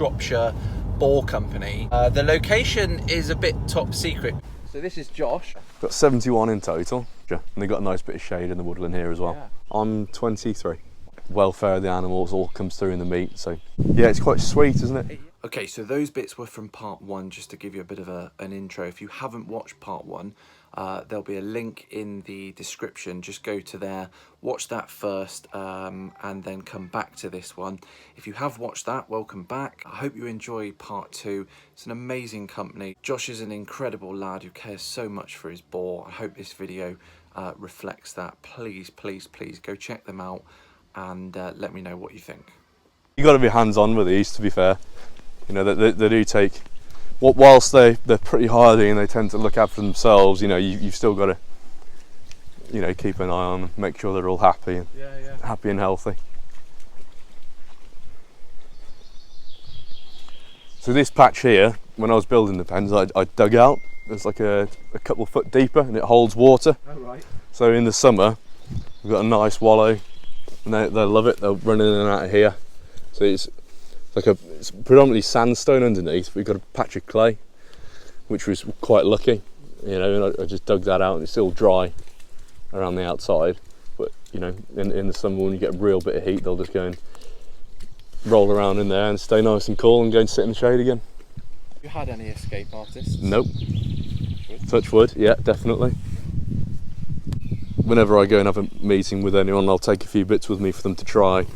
Shropshire Boar Company. The location is a bit top secret. So this is Josh. Got 71 in total, and they've got a nice bit of shade in the woodland here as well. Yeah. I'm 23. Welfare of the animals all comes through in the meat, so yeah, it's quite sweet, isn't it? Okay, so those bits were from part one, just to give you a bit of an intro. If you haven't watched part one, there'll be a link in the description. Just go to there, watch that first, and then come back to this one. If you have watched that, welcome back. I hope you enjoy part two. It's an amazing company. Josh is an incredible lad who cares so much for his boar. I hope this video reflects that. Please, please, please go check them out and let me know what you think. You got to be hands-on with these, to be fair. You know, they do take, whilst they're pretty hardy and they tend to look after themselves, you know, you've still got to, you know, keep an eye on them, make sure they're all happy and happy and healthy. So this patch here, when I was building the pens, I dug out. It's like a couple of foot deeper and it holds water. Oh, right. So in the summer, we've got a nice wallow and they'll love it. They'll run in and out of here. So it's predominantly sandstone underneath. We've got a patch of clay, which was quite lucky, you know, and I just dug that out and it's still dry around the outside. But, you know, in the summer when you get a real bit of heat, they'll just go and roll around in there and stay nice and cool and go and sit in the shade again. Have you had any escape artists? Nope. Touch wood, yeah, definitely. Whenever I go and have a meeting with anyone, I'll take a few bits with me for them to try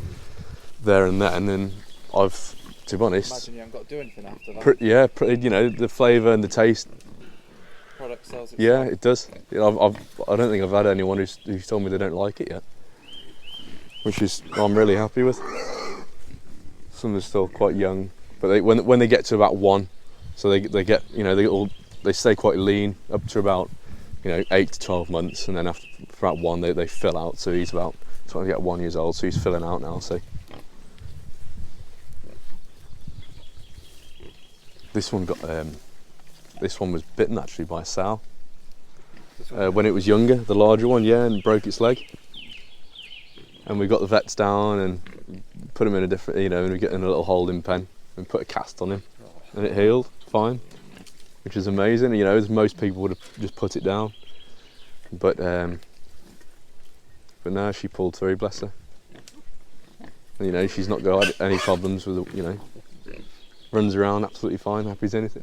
there and then, and I've, to be honest, imagine you haven't got to do anything after that. you know, the flavour and the taste. Product sells itself. Yeah, it does. You know, I don't think I've had anyone who's told me they don't like it yet, which is I'm really happy with. Some are still quite young, but when they get to about one, so they get, you know, they stay quite lean up to about, you know, 8 to 12 months, and then after about one they fill out. So he's about, so I get 1 year old, so he's filling out now. So this one was bitten actually by a sow when it was younger, the larger one, yeah, and broke its leg. And we got the vets down and put him in a different, you know, and we get in a little holding pen and put a cast on him, and it healed fine, which is amazing. You know, most people would have just put it down, but no, she pulled through, bless her. And, you know, she's not got any problems with, you know, runs around absolutely fine, happy as anything.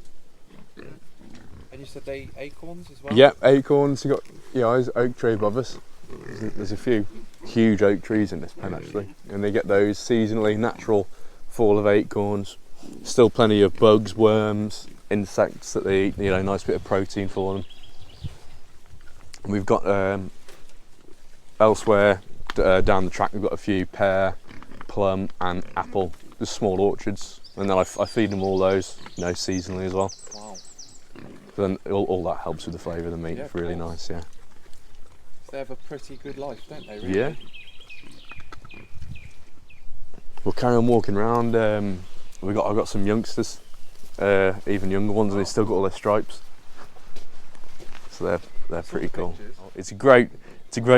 And you said they acorns as well? Yeah, acorns. You got, you know, there's an oak tree above us. There's a few huge oak trees in this pen actually, and they get those seasonally, natural fall of acorns. Still plenty of bugs, worms, insects that they eat, you know, nice bit of protein for them. And we've got elsewhere down the track, we've got a few pear, plum and apple, just small orchards, and then I feed them all those, you know, seasonally as well. Wow. Then all that helps with the flavour of the meat. Yeah, It's really nice, yeah. They have a pretty good life, don't they, really? Yeah. We'll carry on walking around. I've got some youngsters, even younger ones, and they still got all their stripes. So they're pretty cool. It's a great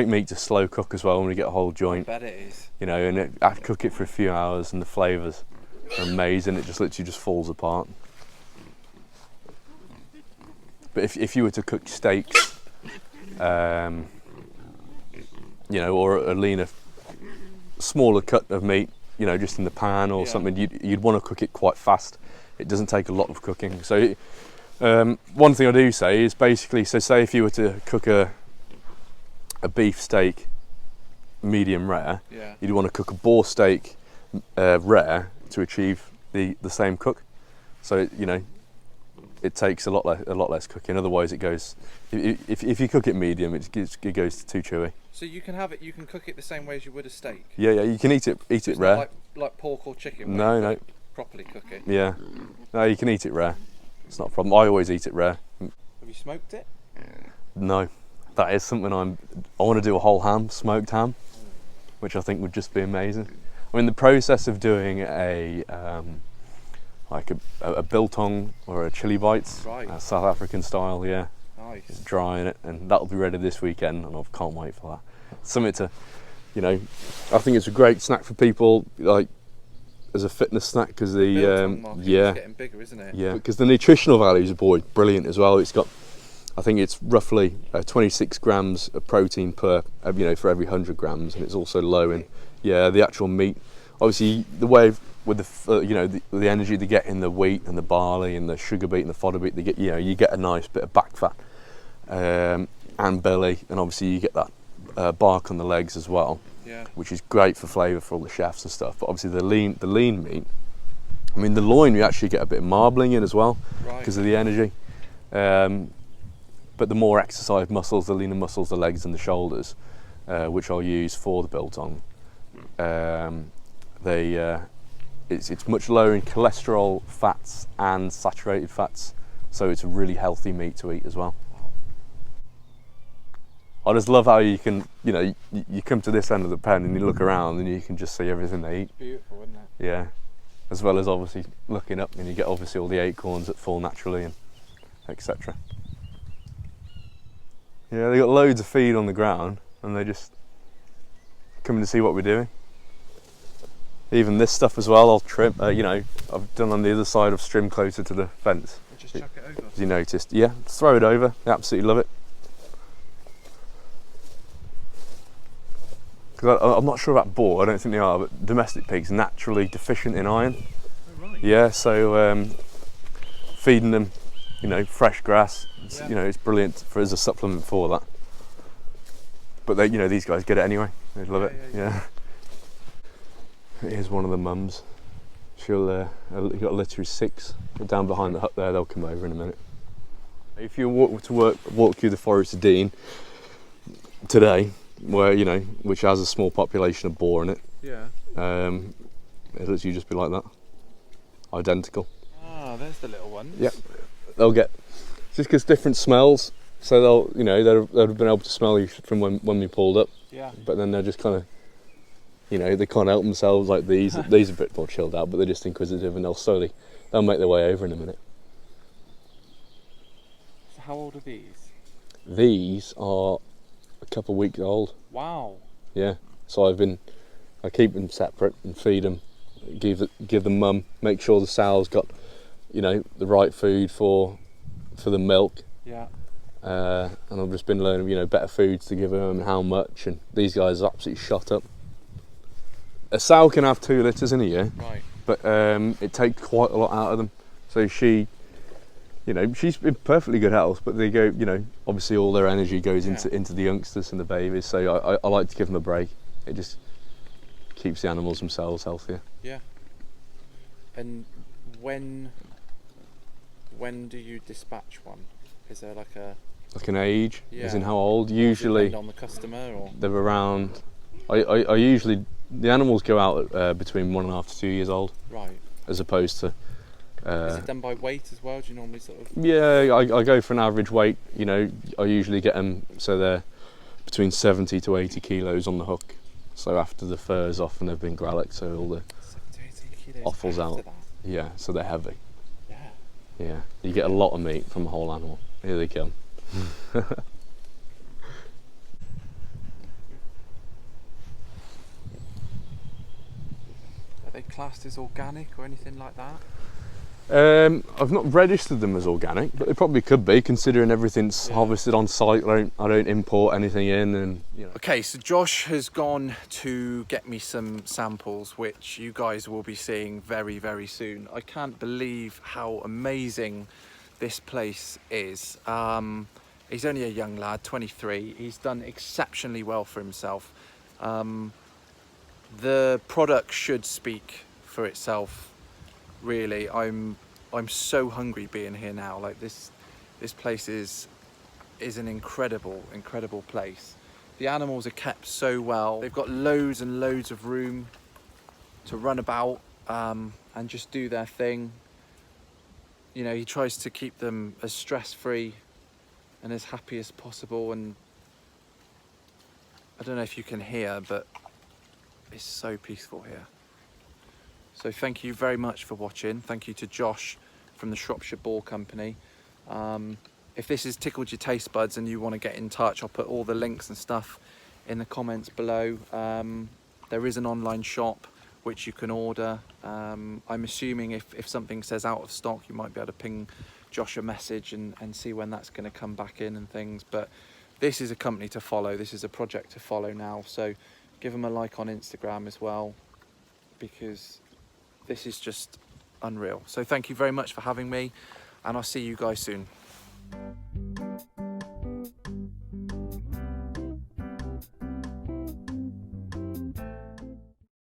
meat to slow cook as well when we get a whole joint. I bet it is. You know, and I cook it for a few hours, and the flavours are amazing. It just literally just falls apart. But if you were to cook steaks, you know, or a leaner, smaller cut of meat, you know, just in the pan or something, you'd want to cook it quite fast. It doesn't take a lot of cooking. So one thing I do say is basically, so say if you were to cook a beef steak medium rare, you'd want to cook a boar steak rare to achieve the same cook. So, you know, it takes a lot less cooking. Otherwise, it goes. If you cook it medium, it goes too chewy. So you can have it. You can cook it the same way as you would a steak. Yeah, you can eat it rare. Not like pork or chicken. No. Properly cook it. Yeah, no, you can eat it rare. It's not a problem. I always eat it rare. Have you smoked it? No, that is something I want to do, a whole ham, smoked ham, which I think would just be amazing. I'm in the process of doing like a biltong or a chili bites, South African style, yeah. Nice. Drying it, and that'll be ready this weekend, and I can't wait for that. Something to, you know, I think it's a great snack for people, like as a fitness snack because the Biltong market yeah, is getting bigger, isn't it? yeah, because the nutritional values of boar is brilliant as well. It's got, I think it's roughly 26 grams of protein per, for every 100 grams, and it's also low in, the actual meat. Obviously, the way with the energy they get in the wheat and the barley and the sugar beet and the fodder beet, they get, you get a nice bit of back fat and belly, and obviously you get that bark on the legs as well, which is great for flavour for all the chefs and stuff. But obviously the lean meat, I mean the loin, you actually get a bit of marbling in as well because of the energy. But the more exercised muscles, the leaner muscles, the legs and the shoulders, which I'll use for the biltong, it's much lower in cholesterol, fats and saturated fats, so it's a really healthy meat to eat as well. I just love how you can, you come to this end of the pen and you look around and you can just see everything they eat. It's beautiful, isn't it? Yeah, as well as obviously looking up and you get obviously all the acorns that fall naturally and etc. Yeah, they got loads of feed on the ground and they just coming to see what we're doing. Even this stuff as well, I'll trim, I've done on the other side, I've trimmed closer to the fence. Or just chuck it over? As you noticed, yeah, throw it over, they absolutely love it. Because I'm not sure about boar, I don't think they are, but domestic pigs naturally deficient in iron. Oh, right. Yeah, so feeding them, fresh grass, it's brilliant as a supplement for that. But they, these guys get it anyway. They love it. Yeah. Here's one of the mums. She'll got a litter of 6. Down behind the hut there, they'll come over in a minute. If you walk through the Forest of Dean today, where which has a small population of boar in it, it'll literally just be like that, identical. Ah, there's the little ones. Yeah, they'll get just because different smells, so they'll have been able to smell you from when we pulled up. Yeah. But then they're just kind of, they can't help themselves like these. These are a bit more chilled out, but they're just inquisitive, and they'll make their way over in a minute. So how old are these? These are a couple of weeks old. Wow. Yeah. So I keep them separate and feed them, give the mum, make sure the sow's got, the right food for the milk. Yeah. And I've just been learning, better foods to give them and how much. And these guys are absolutely shot up. A sow can have 2 litters in a year, right? But it takes quite a lot out of them. So she's in perfectly good health, but they go, obviously all their energy goes into the youngsters and the babies. So I like to give them a break. It just keeps the animals themselves healthier. Yeah. And when do you dispatch one? Is there like an age? Yeah. As in how old? Or usually depend on the customer, or they're around. I usually, the animals go out between 1.5 to 2 years old. Right. As opposed to. Is it done by weight as well? Do you normally sort of? Yeah, I go for an average weight. I usually get them so they're between 70 to 80 kilos on the hook. So after the fur's off and they've been grallocked, so all the 70 kilos offal's out. That. Yeah, so they're heavy. Yeah. Yeah, you get a lot of meat from a whole animal. Here they come. Are they classed as organic or anything like that? I've not registered them as organic, but they probably could be, considering everything's harvested on site. I don't import anything in, and Okay, so Josh has gone to get me some samples, which you guys will be seeing very, very soon. I can't believe how amazing this place is. He's only a young lad, 23. He's done exceptionally well for himself. The product should speak for itself. Really, I'm so hungry being here now. Like this place is an incredible place. The animals are kept so well. They've got loads and loads of room to run about and just do their thing. He tries to keep them as stress-free and as happy as possible. And I don't know if you can hear, but it's so peaceful here. So thank you very much for watching. Thank you to Josh from the Shropshire Boar Company. If this has tickled your taste buds and you want to get in touch, I'll put all the links and stuff in the comments below. There is an online shop which you can order. I'm assuming if something says out of stock, you might be able to ping Josh a message and see when that's going to come back in and things. But this is a company to follow. This is a project to follow now. So give them a like on Instagram as well, because this is just unreal. So thank you very much for having me, and I'll see you guys soon.